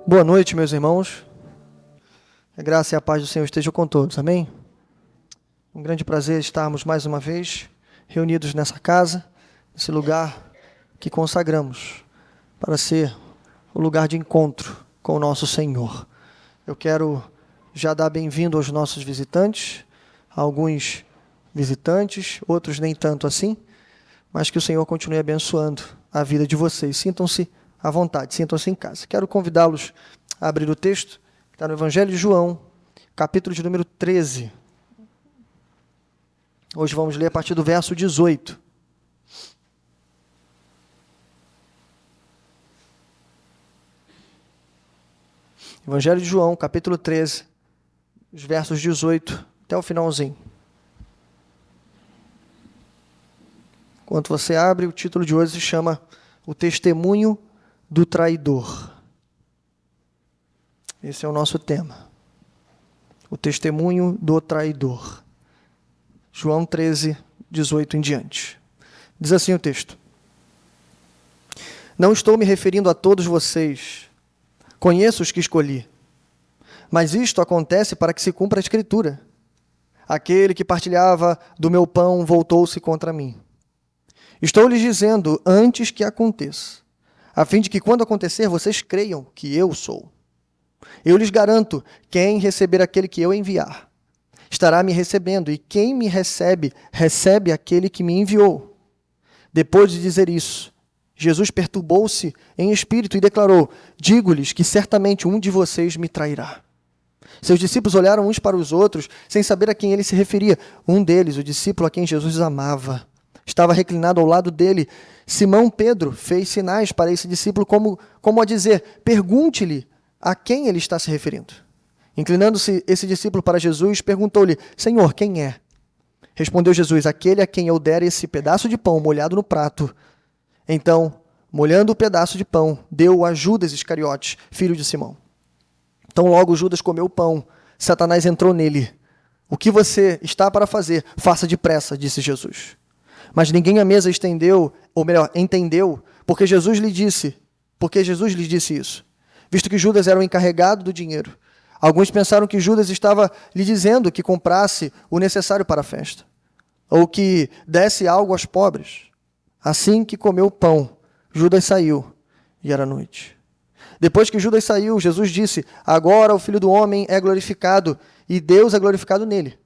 Boa noite, meus irmãos. A graça e a paz do Senhor estejam com todos, amém? Um grande prazer estarmos mais uma vez reunidos nessa casa, nesse lugar que consagramos para ser o lugar de encontro com o nosso Senhor. Eu quero já dar bem-vindo aos nossos visitantes, alguns visitantes, outros nem tanto assim, mas que o Senhor continue abençoando a vida de vocês. Sintam-se à vontade, sintam-se em casa. Quero convidá-los a abrir o texto, que está no Evangelho de João, capítulo de número 13. Hoje vamos ler a partir do verso 18. Evangelho de João, capítulo 13, os versos 18 até o finalzinho. Enquanto você abre, o título de hoje se chama O Testemunho do Traidor. Esse é o nosso tema. O testemunho do traidor. João 13, 18 em diante. Diz assim o texto: Não estou me referindo a todos vocês. Conheço os que escolhi. Mas isto acontece para que se cumpra a Escritura. Aquele que partilhava do meu pão voltou-se contra mim. Estou lhes dizendo antes que aconteça, a fim de que quando acontecer vocês creiam que eu sou. Eu lhes garanto, quem receber aquele que eu enviar, estará me recebendo, e quem me recebe, recebe aquele que me enviou. Depois de dizer isso, Jesus perturbou-se em espírito e declarou: Digo-lhes que certamente um de vocês me trairá. Seus discípulos olharam uns para os outros, sem saber a quem ele se referia. Um deles, o discípulo a quem Jesus amava, estava reclinado ao lado dele. Simão Pedro fez sinais para esse discípulo como a dizer: Pergunte-lhe a quem ele está se referindo. Inclinando-se esse discípulo para Jesus, perguntou-lhe: Senhor, quem é? Respondeu Jesus: Aquele a quem eu der esse pedaço de pão molhado no prato. Então, molhando o pedaço de pão, deu-o a Judas Iscariotes, filho de Simão. Então logo Judas comeu o pão. Satanás entrou nele. O que você está para fazer, faça depressa, disse Jesus. Mas ninguém à mesa entendeu, porque Jesus lhe disse isso, visto que Judas era o encarregado do dinheiro. Alguns pensaram que Judas estava lhe dizendo que comprasse o necessário para a festa, ou que desse algo aos pobres. Assim que comeu o pão, Judas saiu, e era noite. Depois que Judas saiu, Jesus disse: Agora o Filho do Homem é glorificado, e Deus é glorificado nele.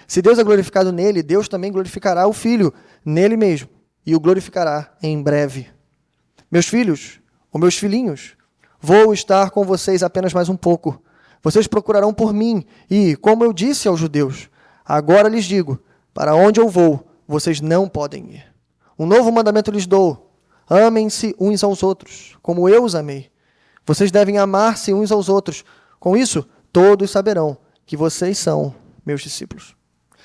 Se Deus é glorificado nele, Deus também glorificará o Filho nele mesmo, e o glorificará em breve. Meus filhos, ou meus filhinhos, vou estar com vocês apenas mais um pouco. Vocês procurarão por mim, e, como eu disse aos judeus, agora lhes digo: para onde eu vou, vocês não podem ir. Um novo mandamento lhes dou: amem-se uns aos outros, como eu os amei. Vocês devem amar-se uns aos outros. Com isso, todos saberão que vocês são meus discípulos,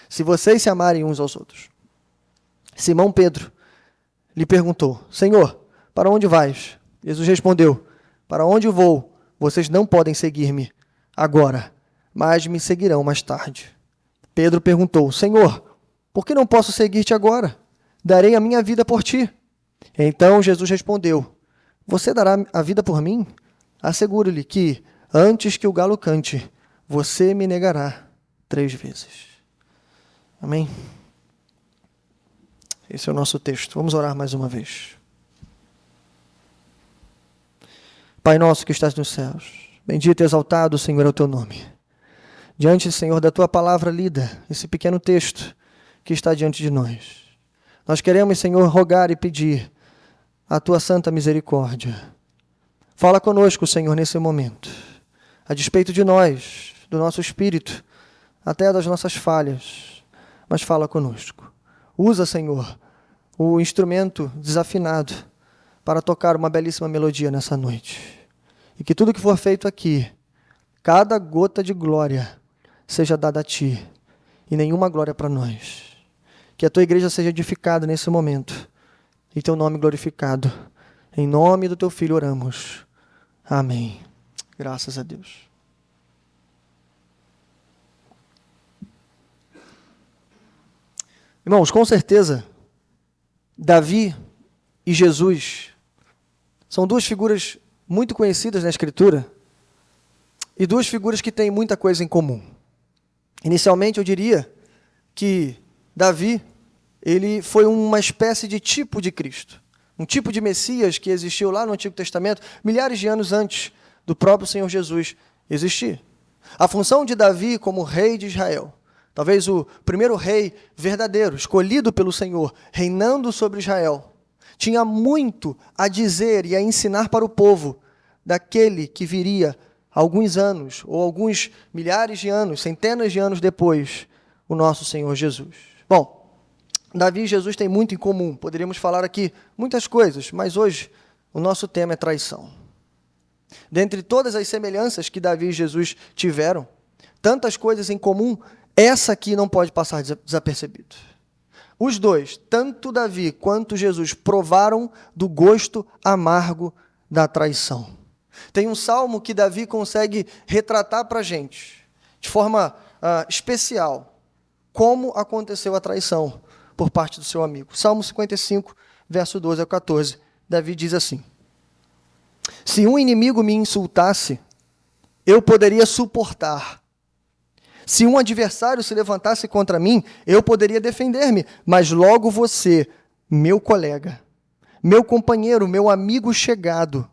se vocês se amarem uns aos outros. Simão Pedro lhe perguntou: Senhor, para onde vais? Jesus respondeu: Para onde vou, vocês não podem seguir-me agora, mas me seguirão mais tarde. Pedro perguntou: Senhor, por que não posso seguir-te agora? Darei a minha vida por ti. Então Jesus respondeu: Você dará a vida por mim? Asseguro-lhe que, antes que o galo cante, você me negará 3 vezes. Amém? Esse é o nosso texto. Vamos orar mais uma vez. Pai nosso que estás nos céus, bendito e exaltado, Senhor, é o teu nome. Diante, Senhor, da tua palavra lida, esse pequeno texto que está diante de nós, nós queremos, Senhor, rogar e pedir a tua santa misericórdia. Fala conosco, Senhor, nesse momento, a despeito de nós, do nosso espírito, até das nossas falhas, mas fala conosco. Usa, Senhor, o instrumento desafinado para tocar uma belíssima melodia nessa noite. E que tudo que for feito aqui, cada gota de glória, seja dada a Ti, e nenhuma glória para nós. Que a Tua igreja seja edificada nesse momento, e Teu nome glorificado. Em nome do Teu Filho oramos. Amém. Graças a Deus. Irmãos, com certeza, Davi e Jesus são duas figuras muito conhecidas na Escritura e duas figuras que têm muita coisa em comum. Inicialmente, eu diria que Davi, ele foi uma espécie de tipo de Cristo, um tipo de Messias que existiu lá no Antigo Testamento, milhares de anos antes do próprio Senhor Jesus existir. A função de Davi como rei de Israel, talvez o primeiro rei verdadeiro, escolhido pelo Senhor, reinando sobre Israel, tinha muito a dizer e a ensinar para o povo daquele que viria alguns anos, ou alguns milhares de anos, centenas de anos depois, o nosso Senhor Jesus. Bom, Davi e Jesus têm muito em comum. Poderíamos falar aqui muitas coisas, mas hoje o nosso tema é traição. Dentre todas as semelhanças que Davi e Jesus tiveram, tantas coisas em comum, essa aqui não pode passar desapercebido. Os dois, tanto Davi quanto Jesus, provaram do gosto amargo da traição. Tem um salmo que Davi consegue retratar para a gente, de forma especial, como aconteceu a traição por parte do seu amigo. Salmo 55, verso 12 ao 14. Davi diz assim: se um inimigo me insultasse, eu poderia suportar. Se um adversário se levantasse contra mim, eu poderia defender-me. Mas logo você, meu colega, meu companheiro, meu amigo chegado,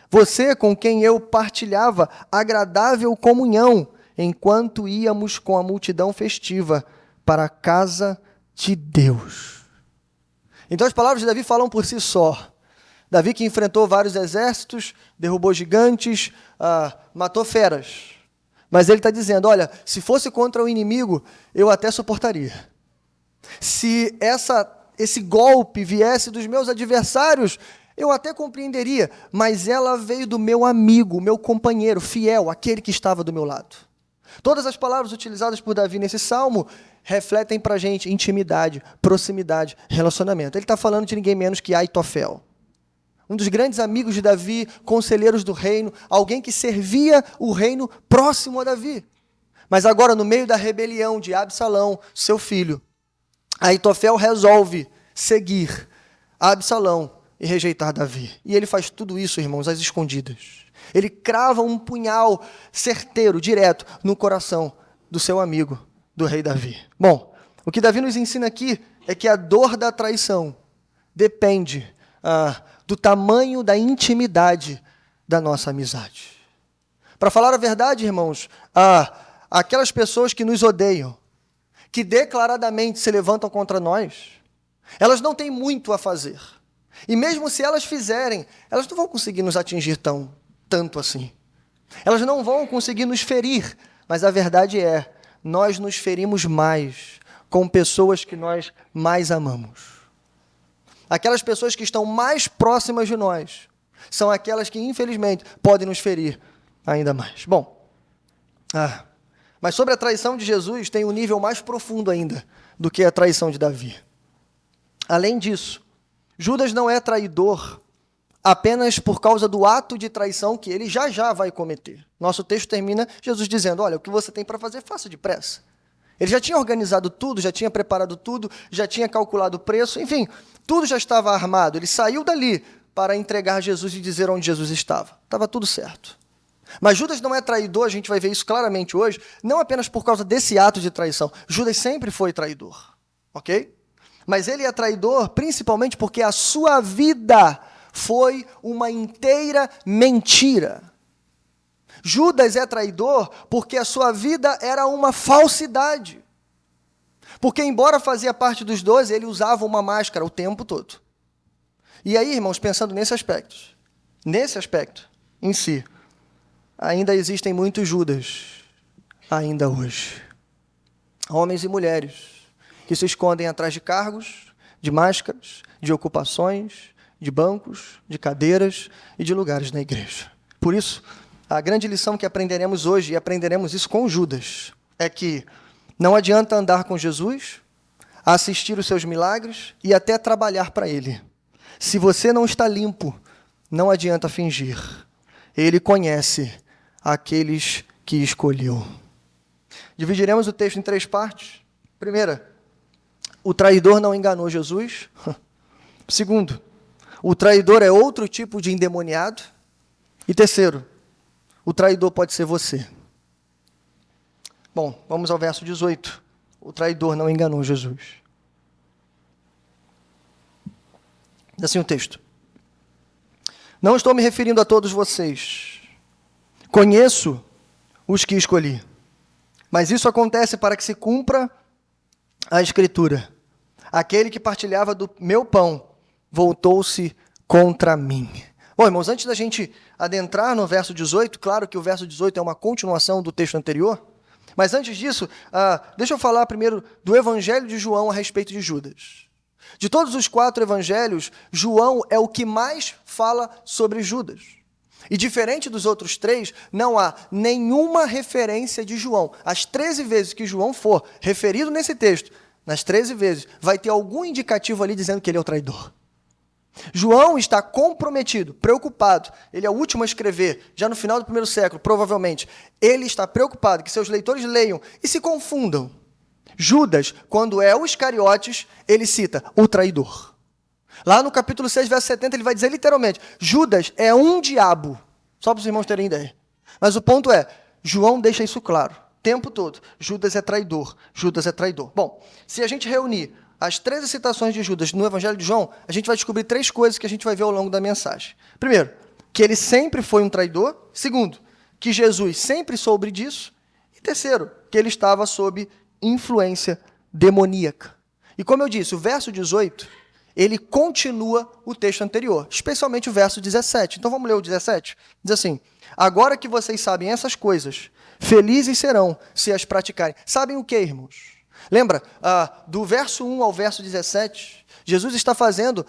você com quem eu partilhava agradável comunhão, enquanto íamos com a multidão festiva para a casa de Deus. Então as palavras de Davi falam por si só. Davi que enfrentou vários exércitos, derrubou gigantes, matou feras. Mas ele está dizendo, olha, se fosse contra o inimigo, eu até suportaria. Se esse golpe viesse dos meus adversários, eu até compreenderia, mas ela veio do meu amigo, meu companheiro fiel, aquele que estava do meu lado. Todas as palavras utilizadas por Davi nesse salmo refletem para a gente intimidade, proximidade, relacionamento. Ele está falando de ninguém menos que Aitofel, um dos grandes amigos de Davi, conselheiros do reino, alguém que servia o reino próximo a Davi. Mas agora, no meio da rebelião de Absalão, seu filho, Aitofel resolve seguir Absalão e rejeitar Davi. E ele faz tudo isso, irmãos, às escondidas. Ele crava um punhal certeiro, direto, no coração do seu amigo, do rei Davi. Bom, o que Davi nos ensina aqui é que a dor da traição depende do tamanho da intimidade da nossa amizade. Para falar a verdade, irmãos, aquelas pessoas que nos odeiam, que declaradamente se levantam contra nós, elas não têm muito a fazer. E mesmo se elas fizerem, elas não vão conseguir nos atingir tanto assim. Elas não vão conseguir nos ferir, mas a verdade é, nós nos ferimos mais com pessoas que nós mais amamos. Aquelas pessoas que estão mais próximas de nós são aquelas que, infelizmente, podem nos ferir ainda mais. Bom, mas sobre a traição de Jesus tem um nível mais profundo ainda do que a traição de Davi. Além disso, Judas não é traidor apenas por causa do ato de traição que ele já vai cometer. Nosso texto termina Jesus dizendo, olha, o que você tem para fazer, faça depressa. Ele já tinha organizado tudo, já tinha preparado tudo, já tinha calculado o preço, enfim, tudo já estava armado. Ele saiu dali para entregar Jesus e dizer onde Jesus estava. Estava tudo certo. Mas Judas não é traidor, a gente vai ver isso claramente hoje, não apenas por causa desse ato de traição. Judas sempre foi traidor, ok? Mas ele é traidor principalmente porque a sua vida foi uma inteira mentira. Judas é traidor porque a sua vida era uma falsidade. Porque, embora fazia parte dos 12, ele usava uma máscara o tempo todo. E aí, irmãos, pensando nesse aspecto em si, ainda existem muitos Judas, ainda hoje. Homens e mulheres que se escondem atrás de cargos, de máscaras, de ocupações, de bancos, de cadeiras e de lugares na igreja. Por isso, a grande lição que aprenderemos hoje, e aprenderemos isso com Judas, é que não adianta andar com Jesus, assistir os seus milagres e até trabalhar para Ele. Se você não está limpo, não adianta fingir. Ele conhece aqueles que escolheu. Dividiremos o texto em 3 partes. Primeira, o traidor não enganou Jesus. Segundo, o traidor é outro tipo de endemoniado. E terceiro, o traidor pode ser você. Bom, vamos ao verso 18. O traidor não enganou Jesus. Diz assim o texto. Não estou me referindo a todos vocês. Conheço os que escolhi. Mas isso acontece para que se cumpra a Escritura. Aquele que partilhava do meu pão voltou-se contra mim. Bom, irmãos, antes da gente adentrar no verso 18, claro que o verso 18 é uma continuação do texto anterior, mas antes disso, deixa eu falar primeiro do Evangelho de João a respeito de Judas. De todos os 4 evangelhos, João é o que mais fala sobre Judas. E diferente dos outros 3, não há nenhuma referência de João. As 13 vezes que João for referido nesse texto, nas 13 vezes, vai ter algum indicativo ali dizendo que ele é o traidor. João está comprometido, preocupado. Ele é o último a escrever, já no final do 1º século, provavelmente. Ele está preocupado que seus leitores leiam e se confundam. Judas, quando é o Iscariotes, ele cita o traidor. Lá no capítulo 6, verso 70, ele vai dizer literalmente, Judas é um diabo. Só para os irmãos terem ideia. Mas o ponto é, João deixa isso claro, o tempo todo. Judas é traidor, Judas é traidor. Bom, se a gente reunir as 13 citações de Judas no Evangelho de João, a gente vai descobrir 3 coisas que a gente vai ver ao longo da mensagem. Primeiro, que ele sempre foi um traidor. Segundo, que Jesus sempre soube disso. E terceiro, que ele estava sob influência demoníaca. E como eu disse, o verso 18, ele continua o texto anterior, especialmente o verso 17. Então vamos ler o 17. Diz assim, agora que vocês sabem essas coisas, felizes serão se as praticarem. Sabem o que, irmãos? Lembra, do verso 1 ao verso 17, Jesus está fazendo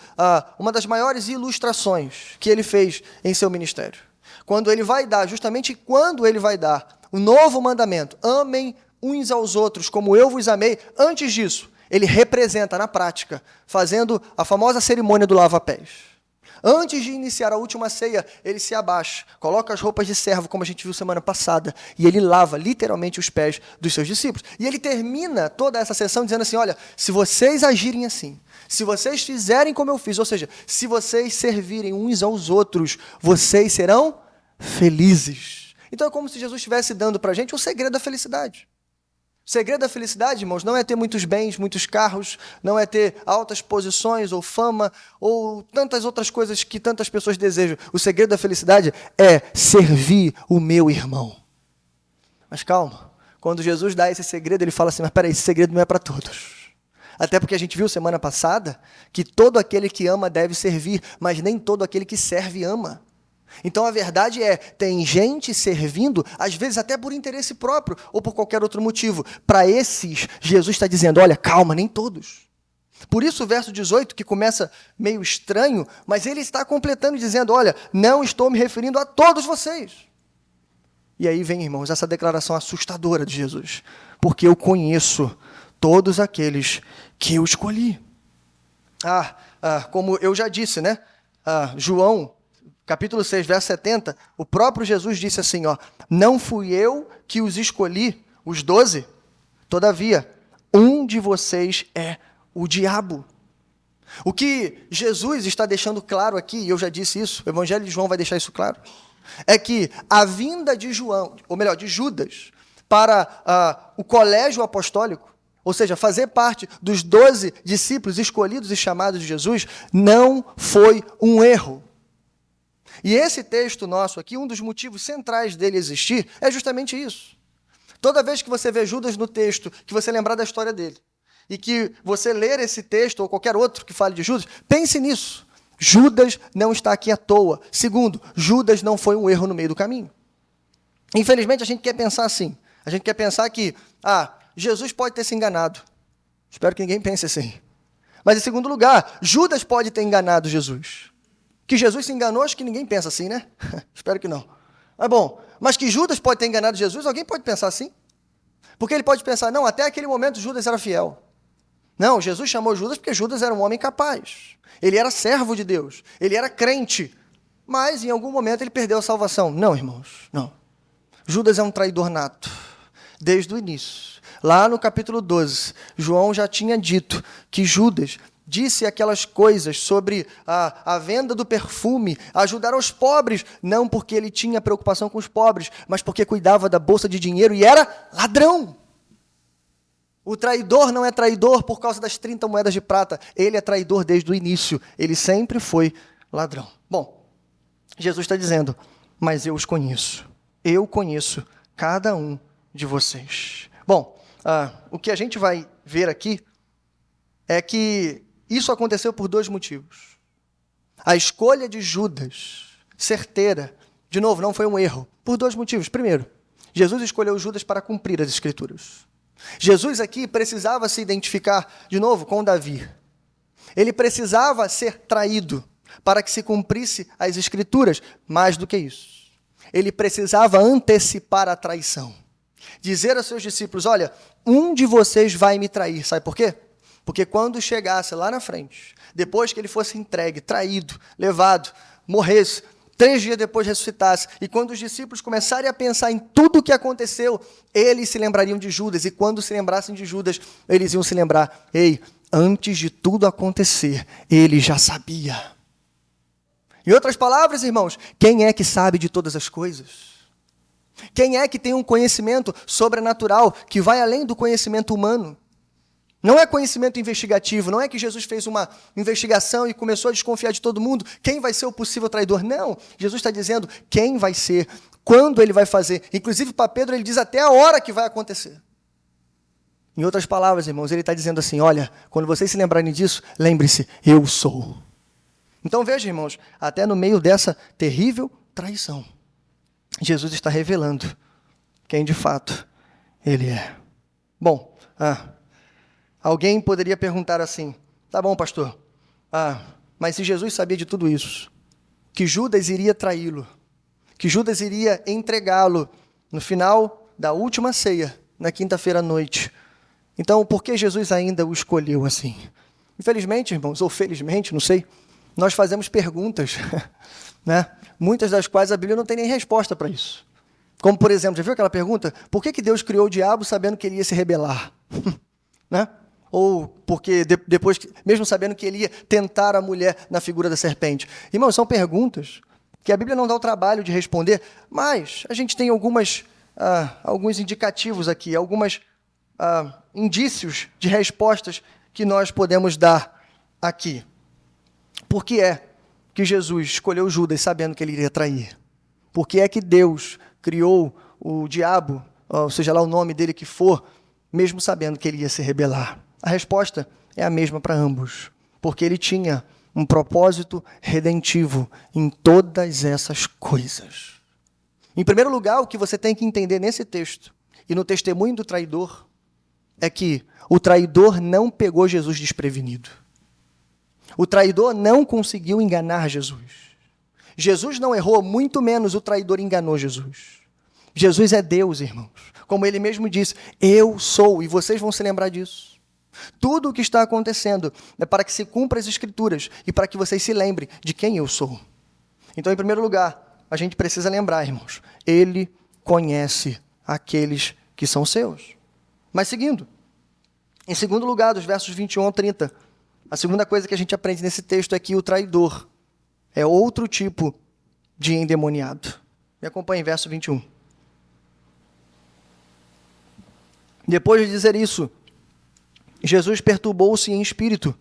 uma das maiores ilustrações que ele fez em seu ministério. Quando ele vai dar, justamente quando ele vai dar o novo mandamento, amem uns aos outros como eu vos amei, antes disso, ele representa na prática, fazendo a famosa cerimônia do lava-pés. Antes de iniciar a última ceia, ele se abaixa, coloca as roupas de servo, como a gente viu semana passada, e ele lava literalmente os pés dos seus discípulos. E ele termina toda essa sessão dizendo assim, olha, se vocês agirem assim, se vocês fizerem como eu fiz, ou seja, se vocês servirem uns aos outros, vocês serão felizes. Então é como se Jesus estivesse dando para a gente o segredo da felicidade. O segredo da felicidade, irmãos, não é ter muitos bens, muitos carros, não é ter altas posições ou fama ou tantas outras coisas que tantas pessoas desejam. O segredo da felicidade é servir o meu irmão. Mas calma, quando Jesus dá esse segredo, ele fala assim, mas peraí, esse segredo não é para todos. Até porque a gente viu semana passada que todo aquele que ama deve servir, mas nem todo aquele que serve ama. Então a verdade é, tem gente servindo, às vezes até por interesse próprio ou por qualquer outro motivo. Para esses, Jesus está dizendo, olha, calma, nem todos. Por isso o verso 18, que começa meio estranho, mas ele está completando dizendo, olha, não estou me referindo a todos vocês. E aí vem, irmãos, essa declaração assustadora de Jesus, porque eu conheço todos aqueles que eu escolhi. Como eu já disse, né? João, capítulo 6, verso 70, o próprio Jesus disse assim, não fui eu que os escolhi, os 12, todavia, um de vocês é o diabo. O que Jesus está deixando claro aqui, e eu já disse isso, o Evangelho de João vai deixar isso claro, é que a vinda de João, ou melhor, de Judas, para o colégio apostólico, ou seja, fazer parte dos 12 discípulos escolhidos e chamados de Jesus, não foi um erro. E esse texto nosso aqui, um dos motivos centrais dele existir, é justamente isso. Toda vez que você vê Judas no texto, que você lembrar da história dele, e que você ler esse texto, ou qualquer outro que fale de Judas, pense nisso. Judas não está aqui à toa. Segundo, Judas não foi um erro no meio do caminho. Infelizmente, a gente quer pensar assim. A gente quer pensar que, Jesus pode ter se enganado. Espero que ninguém pense assim. Mas, em segundo lugar, Judas pode ter enganado Jesus. Que Jesus se enganou, acho que ninguém pensa assim, né? Espero que não. Mas bom, mas que Judas pode ter enganado Jesus, alguém pode pensar assim? Porque ele pode pensar, não, até aquele momento Judas era fiel. Não, Jesus chamou Judas porque Judas era um homem capaz. Ele era servo de Deus, ele era crente. Mas em algum momento ele perdeu a salvação. Não, irmãos, não. Judas é um traidor nato, desde o início. Lá no capítulo 12, João já tinha dito que Judas disse aquelas coisas sobre a venda do perfume, ajudar os pobres, não porque ele tinha preocupação com os pobres, mas porque cuidava da bolsa de dinheiro e era ladrão. O traidor não é traidor por causa das 30 moedas de prata, ele é traidor desde o início, ele sempre foi ladrão. Bom, Jesus está dizendo, mas eu os conheço, eu conheço cada um de vocês. Bom, o que a gente vai ver aqui é que isso aconteceu por 2 motivos. A escolha de Judas, certeira, de novo, não foi um erro, por 2 motivos. Primeiro, Jesus escolheu Judas para cumprir as Escrituras. Jesus aqui precisava se identificar, de novo, com Davi. Ele precisava ser traído para que se cumprisse as Escrituras. Mais do que isso, ele precisava antecipar a traição. Dizer aos seus discípulos, olha, um de vocês vai me trair. Sabe por quê? Porque quando chegasse lá na frente, depois que ele fosse entregue, traído, levado, morresse, 3 dias depois ressuscitasse, e quando os discípulos começarem a pensar em tudo o que aconteceu, eles se lembrariam de Judas, e quando se lembrassem de Judas, eles iam se lembrar, ei, antes de tudo acontecer, ele já sabia. Em outras palavras, irmãos, quem é que sabe de todas as coisas? Quem é que tem um conhecimento sobrenatural que vai além do conhecimento humano? Não é conhecimento investigativo, não é que Jesus fez uma investigação e começou a desconfiar de todo mundo, quem vai ser o possível traidor? Não, Jesus está dizendo quem vai ser, quando ele vai fazer. Inclusive para Pedro ele diz até a hora que vai acontecer. Em outras palavras, irmãos, ele está dizendo assim, olha, quando vocês se lembrarem disso, lembre-se, eu sou. Então veja, irmãos, até no meio dessa terrível traição, Jesus está revelando quem de fato ele é. Bom, alguém poderia perguntar assim, tá bom, pastor, mas se Jesus sabia de tudo isso, que Judas iria traí-lo, que Judas iria entregá-lo no final da última ceia, na quinta-feira à noite, então por que Jesus ainda o escolheu assim? Infelizmente, irmãos, ou felizmente, não sei, nós fazemos perguntas, né? Muitas das quais a Bíblia não tem nem resposta para isso. Como, por exemplo, já viu aquela pergunta? Por que Deus criou o diabo sabendo que ele ia se rebelar? Né? Ou porque depois, mesmo sabendo que ele ia tentar a mulher na figura da serpente. Irmãos, são perguntas que a Bíblia não dá o trabalho de responder, mas a gente tem alguns indicativos aqui, alguns indícios de respostas que nós podemos dar aqui. Por que é que Jesus escolheu Judas sabendo que ele iria trair? Por que é que Deus criou o diabo, ou seja lá o nome dele que for, mesmo sabendo que ele ia se rebelar? A resposta é a mesma para ambos, porque ele tinha um propósito redentivo em todas essas coisas. Em primeiro lugar, o que você tem que entender nesse texto, e no testemunho do traidor, é que o traidor não pegou Jesus desprevenido. O traidor não conseguiu enganar Jesus. Jesus não errou, muito menos o traidor enganou Jesus. Jesus é Deus, irmãos. Como ele mesmo disse, eu sou, e vocês vão se lembrar disso. Tudo o que está acontecendo é para que se cumpra as Escrituras e para que vocês se lembrem de quem eu sou. Então, em primeiro lugar, a gente precisa lembrar, irmãos, ele conhece aqueles que são seus. Mas seguindo, em segundo lugar, dos versos 21 ao 30, a segunda coisa que a gente aprende nesse texto é que o traidor é outro tipo de endemoniado. Me acompanhe, verso 21. Depois de dizer isso, Jesus perturbou-se em espírito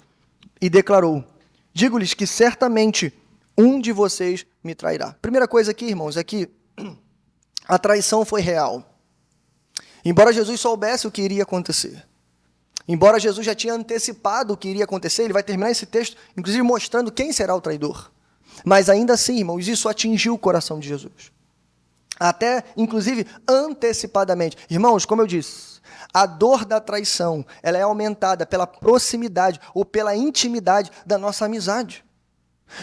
e declarou, digo-lhes que certamente um de vocês me trairá. Primeira coisa aqui, irmãos, é que a traição foi real. Embora Jesus soubesse o que iria acontecer, embora Jesus já tinha antecipado o que iria acontecer, ele vai terminar esse texto, inclusive mostrando quem será o traidor. Mas ainda assim, irmãos, isso atingiu o coração de Jesus. Até, inclusive, antecipadamente. Irmãos, como eu disse, a dor da traição, ela é aumentada pela proximidade ou pela intimidade da nossa amizade.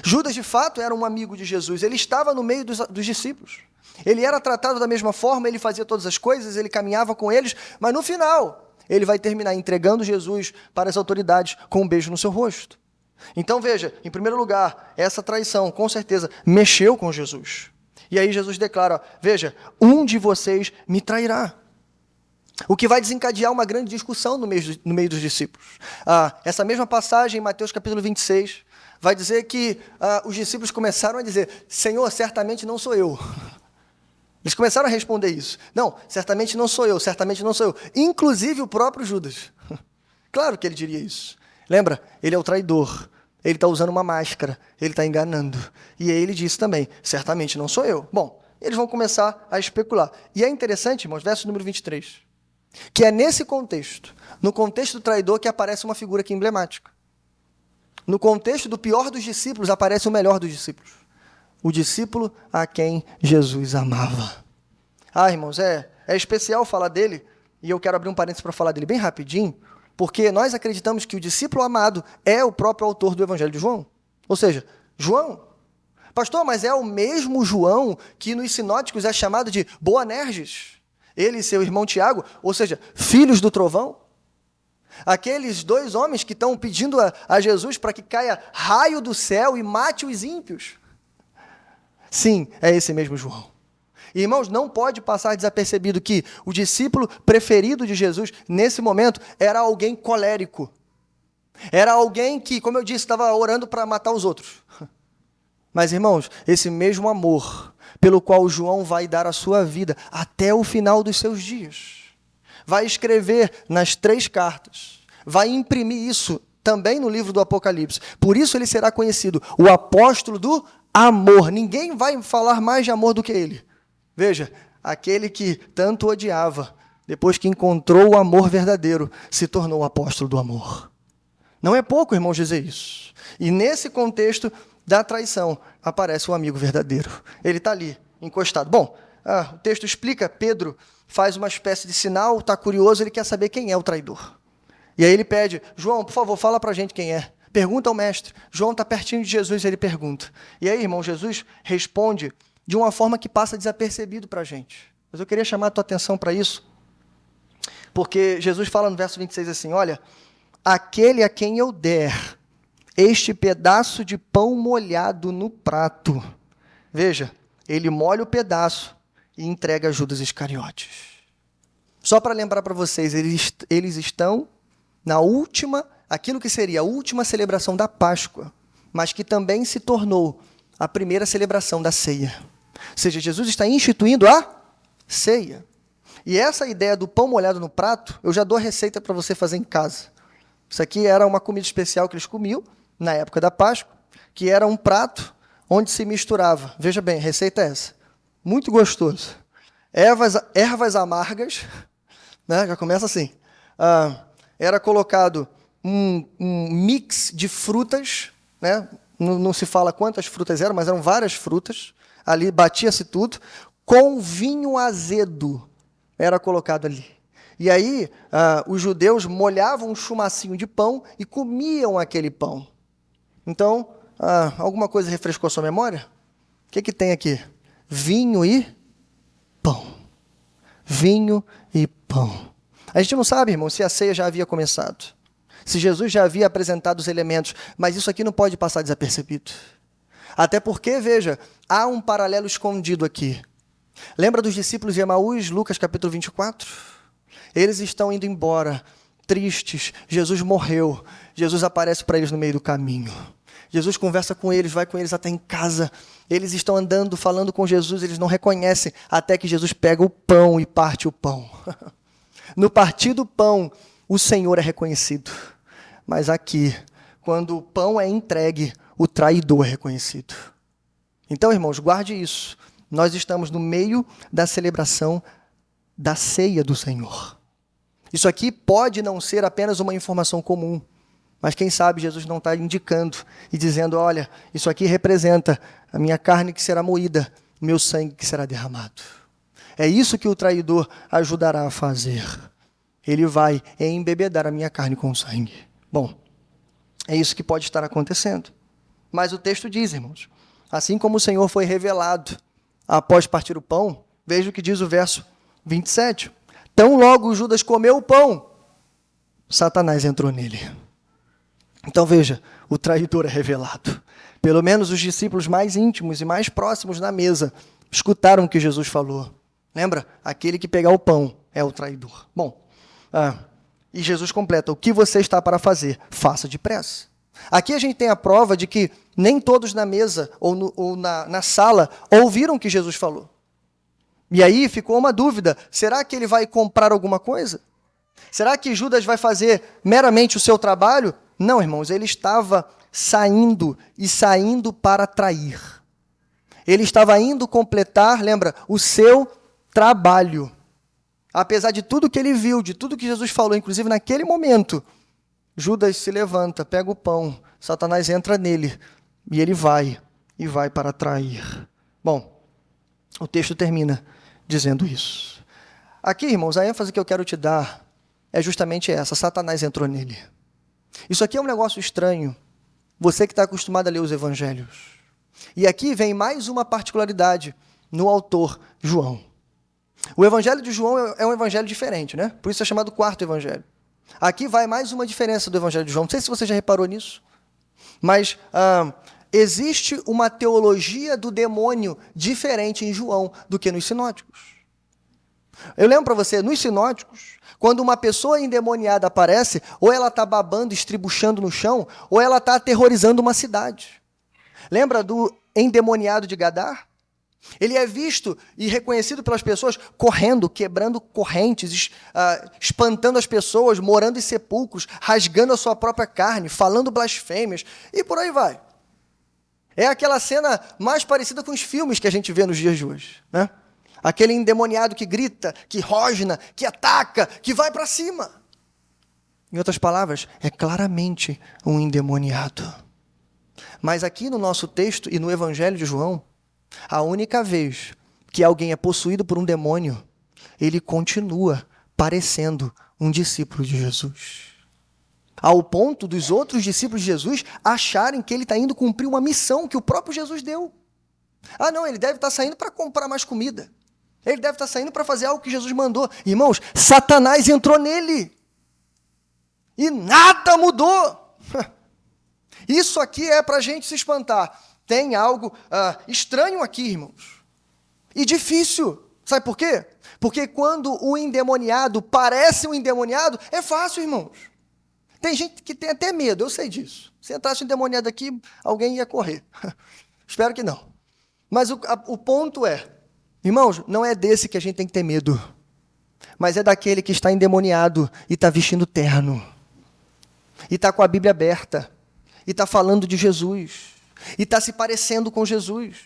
Judas, de fato, era um amigo de Jesus. Ele estava no meio dos discípulos. Ele era tratado da mesma forma, ele fazia todas as coisas, ele caminhava com eles, mas no final, ele vai terminar entregando Jesus para as autoridades com um beijo no seu rosto. Então veja, em primeiro lugar, essa traição, com certeza, mexeu com Jesus. E aí Jesus declara, veja, um de vocês me trairá. O que vai desencadear uma grande discussão no meio dos discípulos. Essa mesma passagem, em Mateus capítulo 26, vai dizer que os discípulos começaram a dizer: Senhor, certamente não sou eu. Eles começaram a responder isso. Não, certamente não sou eu, certamente não sou eu. Inclusive o próprio Judas. Claro que ele diria isso. Lembra? Ele é o traidor. Ele está usando uma máscara. Ele está enganando. E aí ele disse também: certamente não sou eu. Bom, eles vão começar a especular. E é interessante, irmãos, verso número 23, que é nesse contexto, no contexto do traidor, que aparece uma figura aqui emblemática. No contexto do pior dos discípulos, aparece o melhor dos discípulos. O discípulo a quem Jesus amava. Irmãos, é especial falar dele, e eu quero abrir um parênteses para falar dele bem rapidinho, porque nós acreditamos que o discípulo amado é o próprio autor do Evangelho de João. Ou seja, João. Pastor, mas é o mesmo João que nos sinóticos é chamado de Boanerges? Ele e seu irmão Tiago, ou seja, filhos do trovão? Aqueles dois homens que estão pedindo a Jesus para que caia raio do céu e mate os ímpios. Sim, é esse mesmo João. E, irmãos, não pode passar desapercebido que o discípulo preferido de Jesus, nesse momento, era alguém colérico. Era alguém que, como eu disse, estava orando para matar os outros. Mas, irmãos, esse mesmo amor pelo qual João vai dar a sua vida até o final dos seus dias, vai escrever nas 3 cartas, vai imprimir isso também no livro do Apocalipse. Por isso ele será conhecido o apóstolo do amor. Ninguém vai falar mais de amor do que ele. Veja, aquele que tanto odiava, depois que encontrou o amor verdadeiro, se tornou o apóstolo do amor. Não é pouco, irmãos, dizer isso. E nesse contexto da traição, aparece o amigo verdadeiro. Ele está ali, encostado. Bom, o texto explica, Pedro faz uma espécie de sinal, está curioso, ele quer saber quem é o traidor. E aí ele pede: João, por favor, fala para a gente quem é. Pergunta ao mestre. João está pertinho de Jesus e ele pergunta. E aí, irmão, Jesus responde de uma forma que passa desapercebido para a gente. Mas eu queria chamar a tua atenção para isso, porque Jesus fala no verso 26 assim: olha, aquele a quem eu der este pedaço de pão molhado no prato. Veja, ele molha o pedaço e entrega a Judas Iscariotes. Só para lembrar para vocês, eles estão na última, aquilo que seria a última celebração da Páscoa, mas que também se tornou a primeira celebração da ceia. Ou seja, Jesus está instituindo a ceia. E essa ideia do pão molhado no prato, eu já dou a receita para você fazer em casa. Isso aqui era uma comida especial que eles comiam na época da Páscoa, que era um prato onde se misturava. Veja bem, a receita é essa. Muito gostoso. Ervas amargas, né? Já começa assim. Era colocado um mix de frutas, né? Não se fala quantas frutas eram, mas eram várias frutas. Ali batia-se tudo. Com vinho azedo era colocado ali. E aí os judeus molhavam um chumacinho de pão e comiam aquele pão. Então, alguma coisa refrescou a sua memória? O que tem aqui? Vinho e pão. Vinho e pão. A gente não sabe, irmão, se a ceia já havia começado. Se Jesus já havia apresentado os elementos. Mas isso aqui não pode passar desapercebido. Até porque, veja, há um paralelo escondido aqui. Lembra dos discípulos de Emaús, Lucas capítulo 24? Eles estão indo embora, tristes. Jesus morreu. Jesus aparece para eles no meio do caminho. Jesus conversa com eles, vai com eles até em casa. Eles estão andando, falando com Jesus, eles não reconhecem, até que Jesus pega o pão e parte o pão. No partir do pão, o Senhor é reconhecido. Mas aqui, quando o pão é entregue, o traidor é reconhecido. Então, irmãos, guarde isso. Nós estamos no meio da celebração da ceia do Senhor. Isso aqui pode não ser apenas uma informação comum, mas quem sabe Jesus não está indicando e dizendo: olha, isso aqui representa a minha carne que será moída, o meu sangue que será derramado. É isso que o traidor ajudará a fazer. Ele vai embebedar a minha carne com sangue. Bom, é isso que pode estar acontecendo. Mas o texto diz, irmãos, assim como o Senhor foi revelado após partir o pão, veja o que diz o verso 27. Tão logo Judas comeu o pão, Satanás entrou nele. Então veja, o traidor é revelado. Pelo menos os discípulos mais íntimos e mais próximos na mesa escutaram o que Jesus falou. Lembra? Aquele que pegar o pão é o traidor. Bom, e Jesus completa: o que você está para fazer, faça depressa. Aqui a gente tem a prova de que nem todos na mesa ou na sala ouviram o que Jesus falou. E aí ficou uma dúvida: será que ele vai comprar alguma coisa? Será que Judas vai fazer meramente o seu trabalho? Não, irmãos, ele estava saindo para trair. Ele estava indo completar, lembra, o seu trabalho. Apesar de tudo que ele viu, de tudo que Jesus falou, inclusive naquele momento, Judas se levanta, pega o pão, Satanás entra nele e ele vai para trair. Bom, o texto termina dizendo isso. Aqui, irmãos, a ênfase que eu quero te dar é justamente essa: Satanás entrou nele. Isso aqui é um negócio estranho, você que está acostumado a ler os evangelhos. E aqui vem mais uma particularidade no autor João. O evangelho de João é um evangelho diferente, né? Por isso é chamado quarto evangelho. Aqui vai mais uma diferença do evangelho de João. Não sei se você já reparou nisso, mas existe uma teologia do demônio diferente em João do que nos sinóticos. Eu lembro para você, nos sinóticos, quando uma pessoa endemoniada aparece, ou ela está babando, estribuchando no chão, ou ela está aterrorizando uma cidade. Lembra do endemoniado de Gadar? Ele é visto e reconhecido pelas pessoas correndo, quebrando correntes, espantando as pessoas, morando em sepulcros, rasgando a sua própria carne, falando blasfêmias, e por aí vai. É aquela cena mais parecida com os filmes que a gente vê nos dias de hoje, né? Aquele endemoniado que grita, que rosna, que ataca, que vai para cima. Em outras palavras, é claramente um endemoniado. Mas aqui no nosso texto e no Evangelho de João, a única vez que alguém é possuído por um demônio, ele continua parecendo um discípulo de Jesus. Ao ponto dos outros discípulos de Jesus acharem que ele está indo cumprir uma missão que o próprio Jesus deu. Não, ele deve estar saindo para comprar mais comida. Ele deve estar saindo para fazer algo que Jesus mandou. Irmãos, Satanás entrou nele. E nada mudou. Isso aqui é para a gente se espantar. Tem algo estranho aqui, irmãos. E difícil. Sabe por quê? Porque quando o endemoniado parece um endemoniado, é fácil, irmãos. Tem gente que tem até medo, eu sei disso. Se entrasse um endemoniado aqui, alguém ia correr. Espero que não. Mas o ponto é, irmãos, não é desse que a gente tem que ter medo, mas é daquele que está endemoniado e está vestindo terno, e está com a Bíblia aberta, e está falando de Jesus, e está se parecendo com Jesus,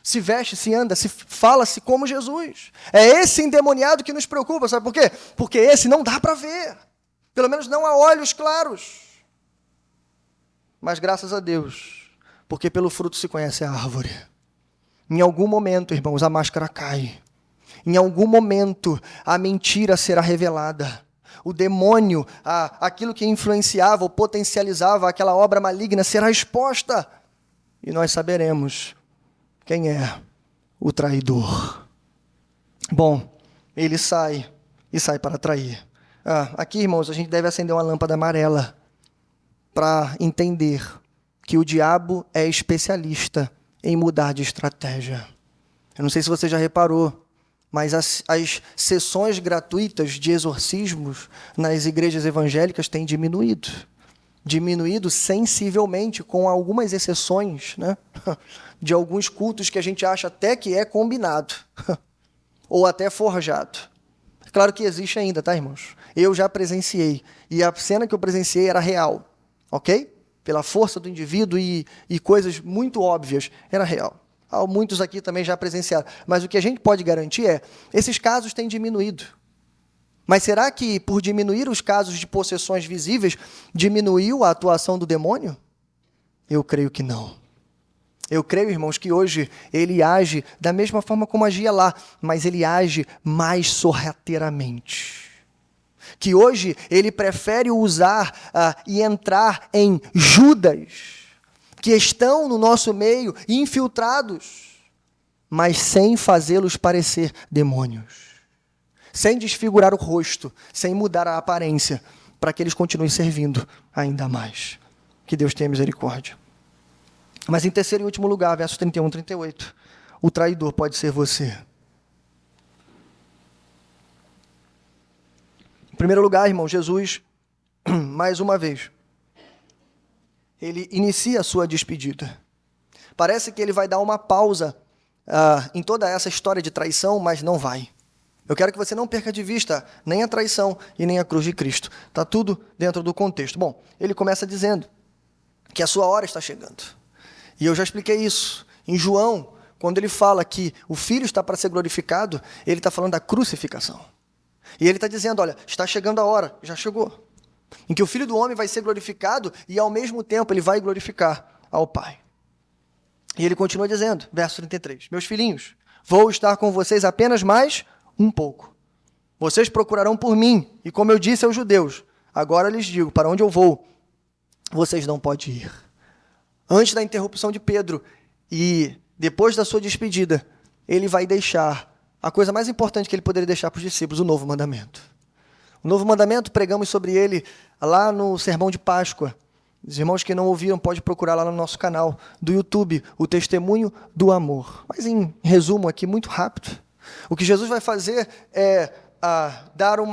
se veste, se anda, se fala-se como Jesus. É esse endemoniado que nos preocupa, sabe por quê? Porque esse não dá para ver, pelo menos não a olhos claros. Mas graças a Deus, porque pelo fruto se conhece a árvore. Em algum momento, irmãos, a máscara cai. Em algum momento, a mentira será revelada. O demônio, aquilo que influenciava ou potencializava aquela obra maligna, será exposta. E nós saberemos quem é o traidor. Bom, ele sai para trair. Aqui, irmãos, a gente deve acender uma lâmpada amarela para entender que o diabo é especialista em mudar de estratégia. Eu não sei se você já reparou, mas as sessões gratuitas de exorcismos nas igrejas evangélicas têm diminuído. Diminuído sensivelmente, com algumas exceções, né? De alguns cultos que a gente acha até que é combinado, ou até forjado. É claro que existe ainda, tá, irmãos? Eu já presenciei, e a cena que eu presenciei era real, ok? Pela força do indivíduo e coisas muito óbvias, era real. Muitos aqui também já presenciaram. Mas o que a gente pode garantir é, esses casos têm diminuído. Mas será que, por diminuir os casos de possessões visíveis, diminuiu a atuação do demônio? Eu creio que não. Eu creio, irmãos, que hoje ele age da mesma forma como agia lá, mas ele age mais sorrateiramente. Que hoje ele prefere usar e entrar em Judas, que estão no nosso meio, infiltrados, mas sem fazê-los parecer demônios, sem desfigurar o rosto, sem mudar a aparência, para que eles continuem servindo ainda mais. Que Deus tenha misericórdia. Mas em terceiro e último lugar, versos 31 e 38, o traidor pode ser você. Em primeiro lugar, irmão, Jesus, mais uma vez, ele inicia a sua despedida. Parece que ele vai dar uma pausa em toda essa história de traição, mas não vai. Eu quero que você não perca de vista nem a traição e nem a cruz de Cristo. Está tudo dentro do contexto. Bom, ele começa dizendo que a sua hora está chegando. E eu já expliquei isso. Em João, quando ele fala que o Filho está para ser glorificado, ele está falando da crucificação. E ele está dizendo, olha, está chegando a hora, já chegou, em que o Filho do Homem vai ser glorificado e ao mesmo tempo ele vai glorificar ao Pai. E ele continua dizendo, verso 33, meus filhinhos, vou estar com vocês apenas mais um pouco. Vocês procurarão por mim, e como eu disse aos judeus, agora lhes digo, para onde eu vou, vocês não podem ir. Antes da interrupção de Pedro e depois da sua despedida, ele vai deixar a coisa mais importante que ele poderia deixar para os discípulos, o novo mandamento. O novo mandamento, pregamos sobre ele lá no Sermão de Páscoa. Os irmãos que não ouviram, pode procurar lá no nosso canal do YouTube, o testemunho do amor. Mas em resumo aqui, muito rápido, o que Jesus vai fazer é dar um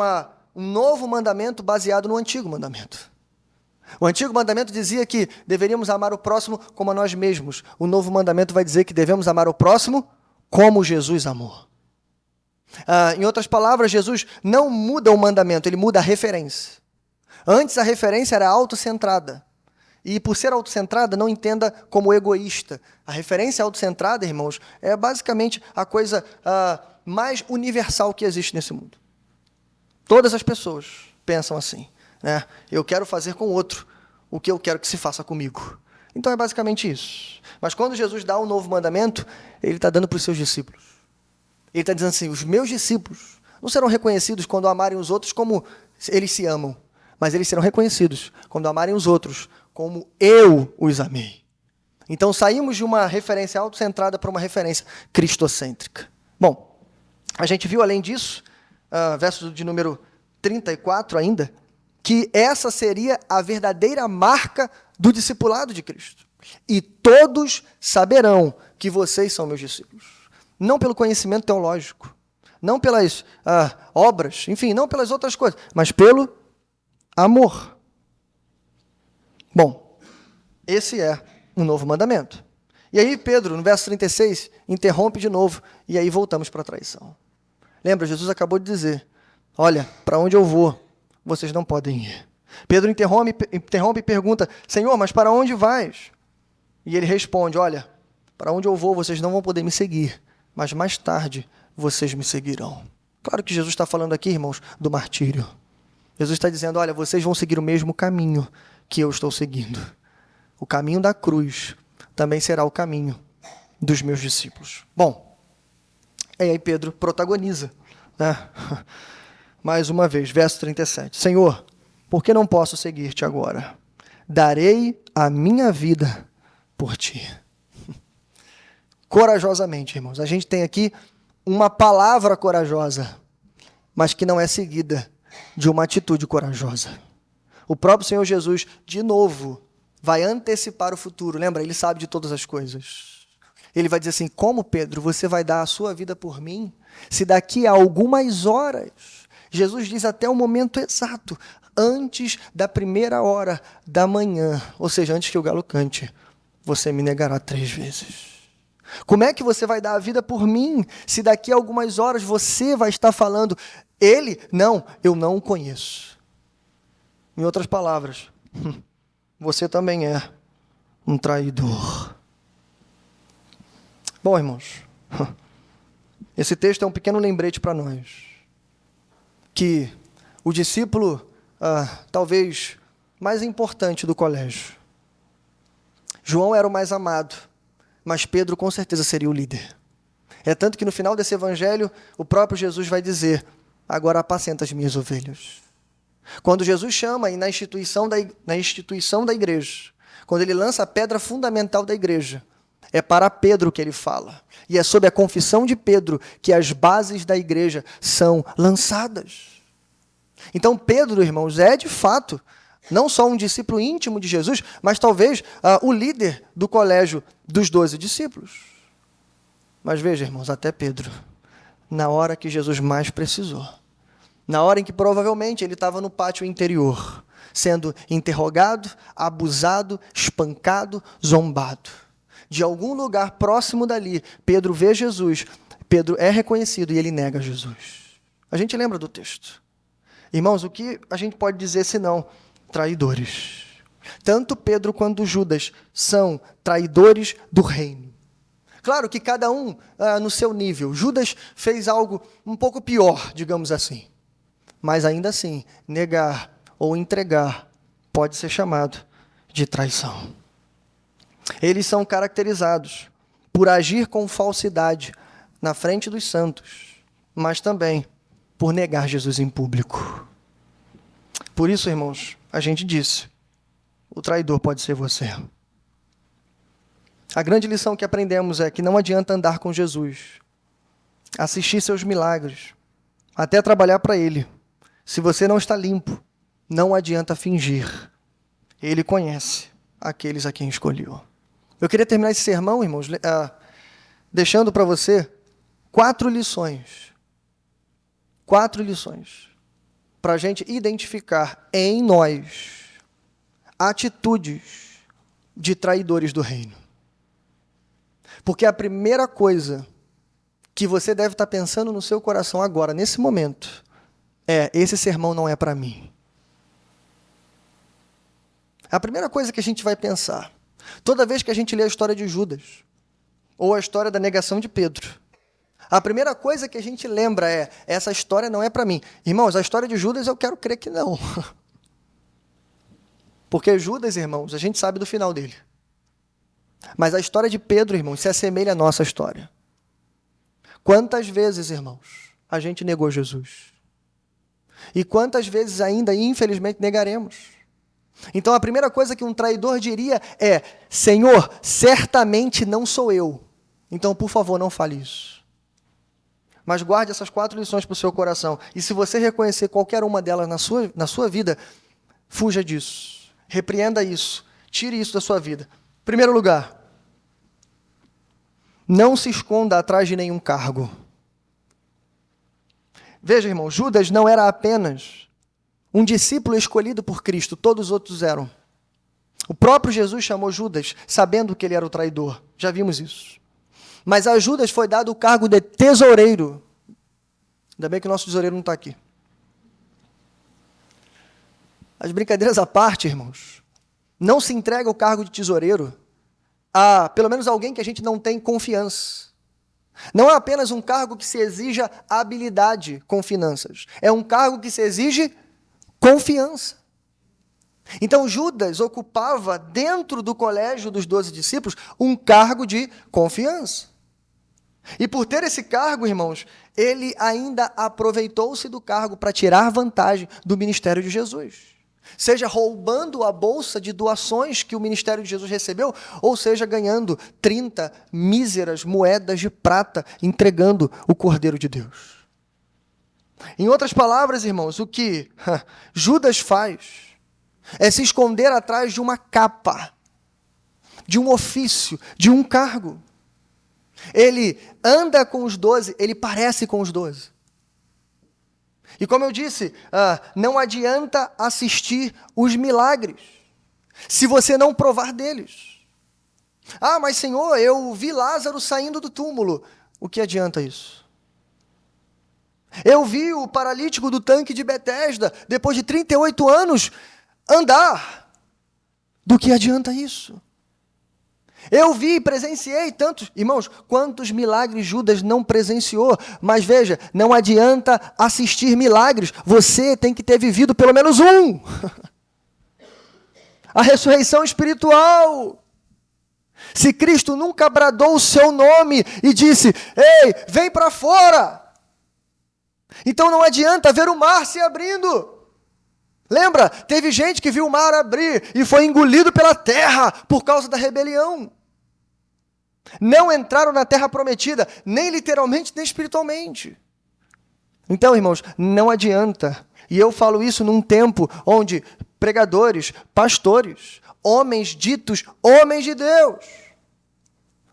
novo mandamento baseado no antigo mandamento. O antigo mandamento dizia que deveríamos amar o próximo como a nós mesmos. O novo mandamento vai dizer que devemos amar o próximo como Jesus amou. Em outras palavras, Jesus não muda o mandamento, ele muda a referência. Antes a referência era autocentrada. E por ser autocentrada, não entenda como egoísta. A referência autocentrada, irmãos, é basicamente a coisa mais universal que existe nesse mundo. Todas as pessoas pensam assim, né? Eu quero fazer com o outro o que eu quero que se faça comigo. Então é basicamente isso. Mas quando Jesus dá um novo mandamento, ele está dando para os seus discípulos. Ele está dizendo assim, os meus discípulos não serão reconhecidos quando amarem os outros como eles se amam, mas eles serão reconhecidos quando amarem os outros como eu os amei. Então saímos de uma referência autocentrada para uma referência cristocêntrica. Bom, a gente viu além disso, verso de número 34 ainda, que essa seria a verdadeira marca do discipulado de Cristo. E todos saberão que vocês são meus discípulos. Não pelo conhecimento teológico, não pelas obras, enfim, não pelas outras coisas, mas pelo amor. Bom, esse é um novo mandamento. E aí Pedro, no verso 36, interrompe de novo, e aí voltamos para a traição. Lembra, Jesus acabou de dizer, olha, para onde eu vou, vocês não podem ir. Pedro interrompe e pergunta, Senhor, mas para onde vais? E ele responde, olha, para onde eu vou, vocês não vão poder me seguir, mas mais tarde vocês me seguirão. Claro que Jesus está falando aqui, irmãos, do martírio. Jesus está dizendo, olha, vocês vão seguir o mesmo caminho que eu estou seguindo. O caminho da cruz também será o caminho dos meus discípulos. Bom, e aí Pedro protagoniza, né? Mais uma vez, verso 37. Senhor, por que não posso seguir-te agora? Darei a minha vida por ti. Corajosamente, irmãos. A gente tem aqui uma palavra corajosa, mas que não é seguida de uma atitude corajosa. O próprio Senhor Jesus, de novo, vai antecipar o futuro. Lembra? Ele sabe de todas as coisas. Ele vai dizer assim, como, Pedro, você vai dar a sua vida por mim, se daqui a algumas horas, Jesus diz até o momento exato, antes da primeira hora da manhã, ou seja, antes que o galo cante, você me negará 3 vezes. Como é que você vai dar a vida por mim, se daqui a algumas horas você vai estar falando, ele? Não, eu não o conheço. Em outras palavras, você também é um traidor. Bom, irmãos, esse texto é um pequeno lembrete para nós, que o discípulo, talvez mais importante do colégio, João era o mais amado, mas Pedro com certeza seria o líder. É tanto que no final desse evangelho, o próprio Jesus vai dizer, agora apacenta as minhas ovelhas. Quando Jesus chama e na instituição da igreja, quando ele lança a pedra fundamental da igreja, é para Pedro que ele fala. E é sob a confissão de Pedro que as bases da igreja são lançadas. Então Pedro, irmãos, é de fato não só um discípulo íntimo de Jesus, mas talvez o líder do colégio dos 12 discípulos. Mas veja, irmãos, até Pedro, na hora que Jesus mais precisou, Na hora em que provavelmente ele estava no pátio interior, sendo interrogado, abusado, espancado, zombado. De algum lugar próximo dali, Pedro vê Jesus, Pedro é reconhecido e ele nega Jesus. A gente lembra do texto. Irmãos, o que a gente pode dizer senão traidores? Tanto Pedro quanto Judas são traidores do reino. Claro que cada um no seu nível. Judas fez algo um pouco pior, digamos assim. Mas ainda assim, negar ou entregar pode ser chamado de traição. Eles são caracterizados por agir com falsidade na frente dos santos, mas também por negar Jesus em público. Por isso, irmãos, a gente disse, o traidor pode ser você. A grande lição que aprendemos é que não adianta andar com Jesus, assistir seus milagres, até trabalhar para Ele. Se você não está limpo, não adianta fingir. Ele conhece aqueles a quem escolheu. Eu queria terminar esse sermão, irmãos, deixando para você 4 lições. 4 lições para a gente identificar em nós atitudes de traidores do reino. Porque a primeira coisa que você deve estar pensando no seu coração agora, nesse momento, esse sermão não é para mim. A primeira coisa que a gente vai pensar, toda vez que a gente lê a história de Judas, ou a história da negação de Pedro, a primeira coisa que a gente lembra essa história não é para mim. Irmãos, a história de Judas eu quero crer que não. Porque Judas, irmãos, a gente sabe do final dele. Mas a história de Pedro, irmãos, se assemelha à nossa história. Quantas vezes, irmãos, a gente negou Jesus? E quantas vezes ainda, infelizmente, negaremos? Então, a primeira coisa que um traidor diria é: Senhor, certamente não sou eu. Então, por favor, não fale isso. Mas guarde essas 4 lições para o seu coração. E se você reconhecer qualquer uma delas na sua vida, fuja disso. Repreenda isso. Tire isso da sua vida. Primeiro lugar, não se esconda atrás de nenhum cargo. Veja, irmão, Judas não era apenas um discípulo escolhido por Cristo, todos os outros eram. O próprio Jesus chamou Judas, sabendo que ele era o traidor. Já vimos isso. Mas a Judas foi dado o cargo de tesoureiro. Ainda bem que o nosso tesoureiro não está aqui. As brincadeiras à parte, irmãos, não se entrega o cargo de tesoureiro a, pelo menos, alguém que a gente não tem confiança. Não é apenas um cargo que se exija habilidade com finanças. É um cargo que se exige confiança. Então, Judas ocupava, dentro do colégio dos 12 discípulos, um cargo de confiança. E por ter esse cargo, irmãos, ele ainda aproveitou-se do cargo para tirar vantagem do ministério de Jesus. Seja roubando a bolsa de doações que o ministério de Jesus recebeu, ou seja, ganhando 30 míseras moedas de prata, entregando o Cordeiro de Deus. Em outras palavras, irmãos, o que Judas faz é se esconder atrás de uma capa, de um ofício, de um cargo. Ele anda com os 12, ele parece com os 12. E como eu disse, não adianta assistir os milagres se você não provar deles. Mas Senhor, eu vi Lázaro saindo do túmulo. O que adianta isso? Eu vi o paralítico do tanque de Betesda, depois de 38 anos, andar. Do que adianta isso? Eu vi e presenciei tantos, irmãos, quantos milagres Judas não presenciou, mas veja, não adianta assistir milagres, você tem que ter vivido pelo menos um. A ressurreição espiritual. Se Cristo nunca bradou o seu nome e disse: ei, vem para fora, então não adianta ver o mar se abrindo. Lembra? Teve gente que viu o mar abrir e foi engolido pela terra por causa da rebelião. Não entraram na terra prometida, nem literalmente, nem espiritualmente. Então, irmãos, não adianta. E eu falo isso num tempo onde pregadores, pastores, homens ditos homens de Deus,